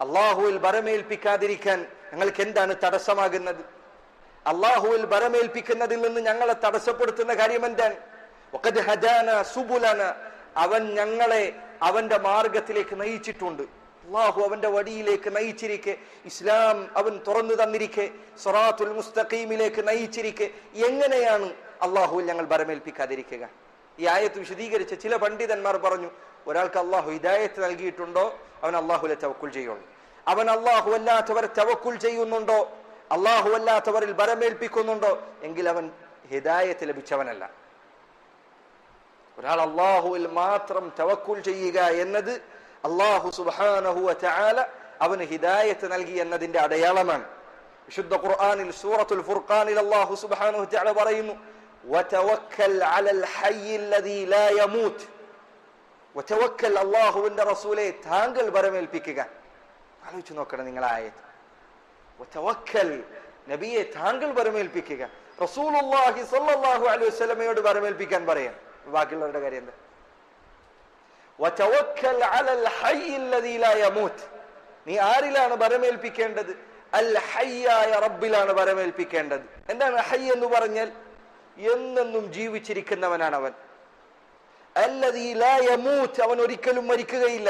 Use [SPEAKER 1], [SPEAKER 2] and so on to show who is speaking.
[SPEAKER 1] അള്ളാഹുവിൽ ഭരമേൽപ്പിക്കാതിരിക്കാൻ ഞങ്ങൾക്ക് എന്താണ് തടസ്സമാകുന്നത്? അള്ളാഹുവിൽ ഭരമേൽപ്പിക്കുന്നതിൽ നിന്ന് ഞങ്ങളെ തടസ്സപ്പെടുത്തുന്ന കാര്യം എന്താണ്? വഖദ് ഹദാന സുബുലന, അവൻ ഞങ്ങളെ അവന്റെ മാർഗത്തിലേക്ക് നയിച്ചിട്ടുണ്ട്. അള്ളാഹു അവന്റെ വഴിയിലേക്ക് നയിച്ചിരിക്കെ, ഇസ്ലാം അവൻ തുറന്നു തന്നിരിക്കെ, സിറാത്തുൽ മുസ്തഖീമിലേക്ക് നയിച്ചിരിക്കെ, എങ്ങനെയാണ് അള്ളാഹുവിൽ ഞങ്ങൾ ഭരമേൽപ്പിക്കാതിരിക്കുക? ഈ ആയത്ത് വിശദീകരിച്ച ചില പണ്ഡിതന്മാർ പറഞ്ഞു, ഒരാൾക്ക് അള്ളാഹു ഹിദായത്ത് നൽകിയിട്ടുണ്ടോ അവൻ അള്ളാഹുവിലെ തവക്കുൽ ചെയ്യുള്ളൂ. അവൻ അള്ളാഹു അല്ലാത്തവരെ തവക്കുൽ ചെയ്യുന്നുണ്ടോ, അള്ളാഹു അല്ലാത്തവരിൽ ഭരമേൽപ്പിക്കുന്നുണ്ടോ എങ്കിൽ അവൻ ഹിദായത്ത് ലഭിച്ചവനല്ല. ഒരാൾ അള്ളാഹുവിൽ മാത്രം തവക്കുൽ ചെയ്യുക എന്നത് അള്ളാഹു സുബ്ഹാനഹു വ തആല അവന് ഹിദായത്ത് നൽകി എന്നതിന്റെ അടയാളമാണ്. വിശുദ്ധ ഖുർആനിൽ സൂറത്തുൽ ഫുർഖാനിൽ അള്ളാഹു സുബ്ഹാനഹു വ തആല പറയുന്നു, വതവക്കൽ അലൽ ഹയ്യിൽ ലദീ ലാ യമൂത്ത്. വതവക്കൽ, അള്ളാഹുവിന്റെ റസൂലെ താങ്കൾ ഭരമേൽപ്പിക്കുക. ആലോചിച്ചു നോക്കണം നിങ്ങൾ ആയത്ത്. വതവക്കൽ, നബിയെ താങ്കൾ ഭരമേൽപ്പിക്കുക. റസൂലുള്ളാഹി സ്വല്ലല്ലാഹു അലൈഹി വസല്ലമയോട് ഭരമേൽപ്പിക്കാൻ പറയാം. ബാക്കിയുള്ളവരുടെ കാര്യം എന്താ? വതവക്കൽ അലൽ ഹയ്യിൽ ലദീ ലാ യമൂത്ത്. നീ ആരിലാണ് ഭരമേൽപ്പിക്കേണ്ടത്? അൽ ഹയ്യായ റബ്ബിലാണ് ഭരമേൽപ്പിക്കേണ്ടത്. എന്താണ് ഹയ്യ് എന്ന് പറഞ്ഞാൽ? എന്നെന്നും ജീവിച്ചിരിക്കുന്നവനാണ് അവൻ. അല്ലദീ ലാ യമൂത്ത്, അവൻ ഒരിക്കലും മരിക്കുകയില്ല.